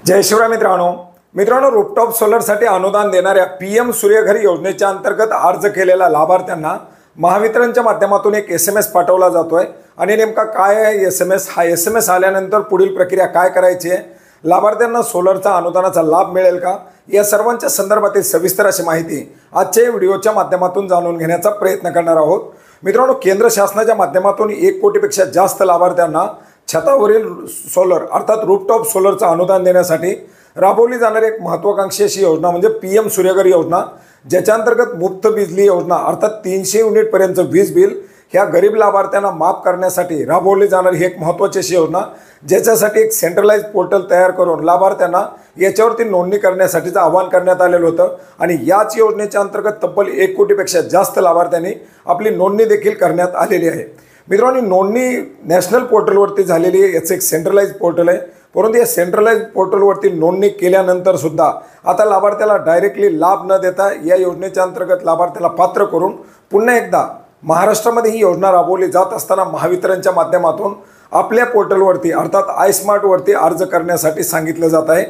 जय शिवराय मित्रांनो रूफटॉप सोलरसाठी अनुदान देणाऱ्या पीएम सूर्यघर योजनेच्या अंतर्गत अर्ज केलेल्या लाभार्थ्यांना महावितरणच्या माध्यमातून एक SMS पाठवला जातोय आणि नेमका काय आहे SMS? हा SMS आल्यानंतर पुढील प्रक्रिया काय करायची आहे, लाभार्थ्यांना सोलरचा अनुदानाचा लाभ मिळेल का, या सर्वांच्या संदर्भातील सविस्तर अशी माहिती आजच्या व्हिडिओच्या माध्यमातून जाणून घेण्याचा प्रयत्न करणार आहोत। मित्रांनो, केंद्र शासनाच्या माध्यमातून 1 कोटीपेक्षा जास्त लाभार्थ्यांना छतावरील सोलर अर्थात रूफटॉप सोलरचा अनुदान देण्यासाठी राबवली जाणारी एक महत्त्वाकांक्षी अशी योजना म्हणजे पीएम सूर्यघर योजना, ज्याच्या अंतर्गत मुफ्त बिजली योजना अर्थात 300 युनिट पर्यंत वीज बिल ह्या गरीब लाभार्थ्यांना माफ करण्यासाठी राबवली जाणारी ही एक महत्त्वाची अशी योजना, ज्याच्यासाठी एक सेंट्रलाइज पोर्टल तयार करून लाभार्थ्यांना याच्यावरती नोंदणी करण्यासाठीचं आवाहन करण्यात आलेलं होतं आणि याच योजनेच्या अंतर्गत तब्बल 1 कोटीपेक्षा जास्त लाभार्थ्यांनी आपली नोंदणी देखील करण्यात आलेली आहे। मित्रांनो, नोंदणी नॅशनल पोर्टलवरती झालेली आहे, याचं एक सेंट्रलाइज पोर्टल आहे, परंतु या सेंट्रलाइज पोर्टलवरती नोंदणी केल्यानंतर सुद्धा आता लाभार्थ्याला डायरेक्टली लाभ न देता या योजनेच्या अंतर्गत लाभार्थ्याला पात्र करून पुन्हा एकदा महाराष्ट्रामध्ये ही योजना राबवली जात असताना महावितरणच्या माध्यमातून आपल्या पोर्टलवरती अर्थात iSmartवरती अर्ज करण्यासाठी सांगितलं जात आहे।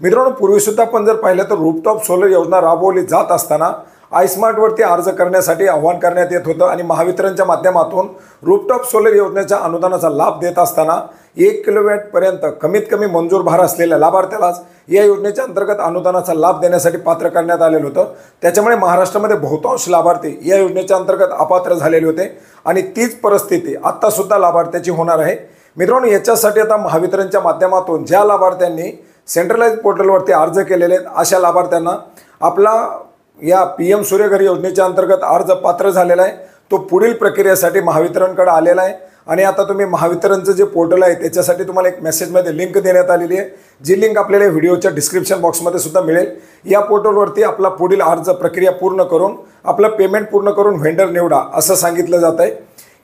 मित्रांनो, पूर्वीसुद्धा आपण जर पाहिलं तर रूफटॉप सोलर योजना राबवली जात असताना iSmartवरती अर्ज करण्यासाठी आवाहन करण्यात येत होतं आणि महावितरणच्या माध्यमातून रूफटॉप सोलर योजनेच्या अनुदानाचा लाभ देत असताना 1 किलोवॅटपर्यंत कमीत कमी मंजूर भार असलेल्या लाभार्थ्यालाच या योजनेच्या अंतर्गत अनुदानाचा लाभ देण्यासाठी पात्र करण्यात आलेलं होतं। त्याच्यामुळे महाराष्ट्रामध्ये बहुतांश लाभार्थी या योजनेच्या अंतर्गत अपात्र झालेले होते आणि तीच परिस्थिती आत्तासुद्धा लाभार्थ्याची होणार आहे। मित्रांनो, याच्यासाठी आता महावितरणच्या माध्यमातून ज्या लाभार्थ्यांनी सेंट्रलाइज पोर्टलवरती अर्ज केलेले आहेत अशा लाभार्थ्यांना आपला या पीएम सूर्यघर योजनेच्या अंतर्गत अर्ज पात्र झालेला आहे, तो पुढील प्रक्रियेसाठी महावितरणकडे आलेला आहे आणि आता तुम्ही महावितरणचं जे पोर्टल आहे त्याच्यासाठी तुम्हाला एक मेसेजमध्ये लिंक देण्यात आलेली आहे, जी लिंक आपल्याला व्हिडिओच्या डिस्क्रिप्शन बॉक्समध्ये सुद्धा मिळेल। या पोर्टलवरती आपला पुढील अर्ज प्रक्रिया पूर्ण करून आपलं पेमेंट पूर्ण करून व्हेंडर निवडा असं सांगितलं जात आहे।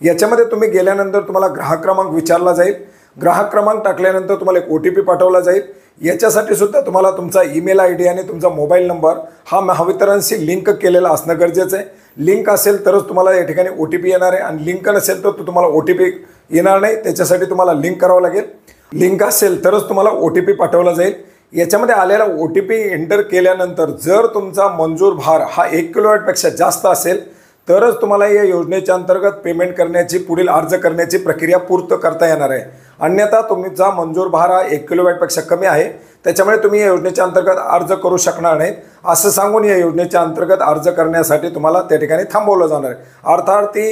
याच्यामध्ये तुम्ही गेल्यानंतर तुम्हाला ग्राहक क्रमांक विचारला जाईल, ग्राहक क्रमांक टाकल्यानंतर तुम्हाला एक OTP पाठवला जाईल। याच्यासाठी सुद्धा तुम्हाला तुमचा ईमेल ID आणि तुमचा मोबाईल नंबर हा महावितरणशी लिंक केलेला असणं गरजेचं आहे। लिंक असेल तरच तुम्हाला या ठिकाणी OTP येणार आहे आणि लिंक नसेल तर तुम्हाला OTP येणार नाही, त्याच्यासाठी तुम्हाला लिंक करावं लागेल। लिंक असेल तरच तुम्हाला OTP पाठवला जाईल। याच्यामध्ये आलेला OTP एंटर केल्यानंतर जर तुमचा मंजूर भार हा 1 किलोवॅटपेक्षा जास्त असेल तरच तुम्हाला या योजनेच्या अंतर्गत पेमेंट करण्याची पुढील अर्ज करण्याची प्रक्रिया पूर्ण करता येणार आहे, अन्यथा तुमचा मंजूर भार हा 1 किलोवॅटपेक्षा कमी आहे, त्याच्यामुळे तुम्ही या योजनेच्या अंतर्गत अर्ज करू शकणार नाहीत असं सांगून या योजनेच्या अंतर्गत अर्ज करण्यासाठी तुम्हाला त्या ठिकाणी थांबवलं जाणार आहे। अर्थात ती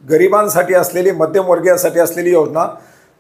गरिबांसाठी असलेली मध्यमवर्गीयासाठी असलेली योजना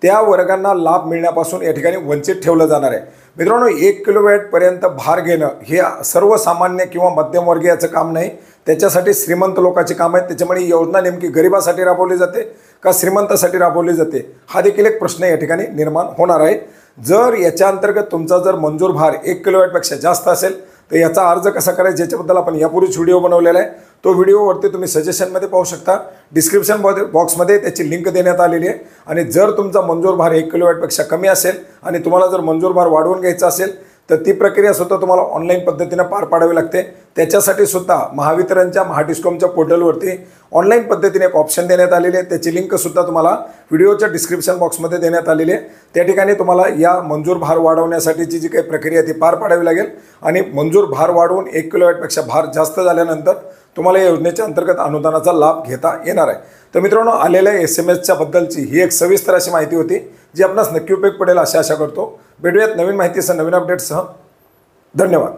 त्या वर्गांना लाभ मिळण्यापासून या ठिकाणी वंचित ठेवलं जाणार आहे। मित्रांनो, 1 किलोवॅटपर्यंत भार घेणं हे सर्वसामान्य किंवा मध्यमवर्गीयाचं काम नाही, त्याच्यासाठी श्रीमंत लोकांचे काम आहे। त्याच्यामुळे ही योजना नेमकी गरिबासाठी राबवली जाते का श्रीमंतासाठी राबवली जाते हा देखील एक प्रश्न या ठिकाणी निर्माण होणार आहे। जर याच्या अंतर्गत तुमचा जर मंजूर भार 1 किलोवॅटपेक्षा जास्त असेल तर याचा अर्ज कसा करायचा याच्याबद्दल आपण यापूर्वीच व्हिडिओ बनवलेला आहे, तो व्हिडिओवरती तुम्ही सजेशनमध्ये पाहू शकता, डिस्क्रिप्शन बॉक्समध्ये त्याची लिंक देण्यात आलेली आहे। आणि जर तुमचा मंजूर भार 1 किलोवॅटपेक्षा कमी असेल आणि तुम्हाला जर मंजूर भार वाढवून घ्यायचा असेल तर ती प्रक्रिया सुद्धा तुम्हाला ऑनलाईन पद्धतीने पार पाडावी लागते। त्याच्यासाठी सुद्धा महावितरणच्या महाडिस्कॉमच्या पोर्टलवरती ऑनलाईन पद्धतीने एक ऑप्शन देण्यात आलेली आहे, त्याची लिंक सुद्धा तुम्हाला व्हिडिओच्या डिस्क्रिप्शन बॉक्समध्ये देण्यात आलेली आहे। त्या ठिकाणी तुम्हाला या मंजूर भार वाढवण्यासाठीची जी काही प्रक्रिया ती पार पाडावी लागेल आणि मंजूर भार वाढवून 1 किलोवॅटपेक्षा भार जास्त झाल्यानंतर तुम्हाला या योजनेच्या अंतर्गत अनुदानाचा लाभ घेता येणार आहे। तर मित्रांनो, आलेल्या SMS बद्दलची ही एक सविस्तर अशी माहिती होती, जी आपणास नक्की उपयोग पडेल अशी आशा करतो। भेटूयात नवीन माहितीसह नवीन अपडेट्ससह। धन्यवाद।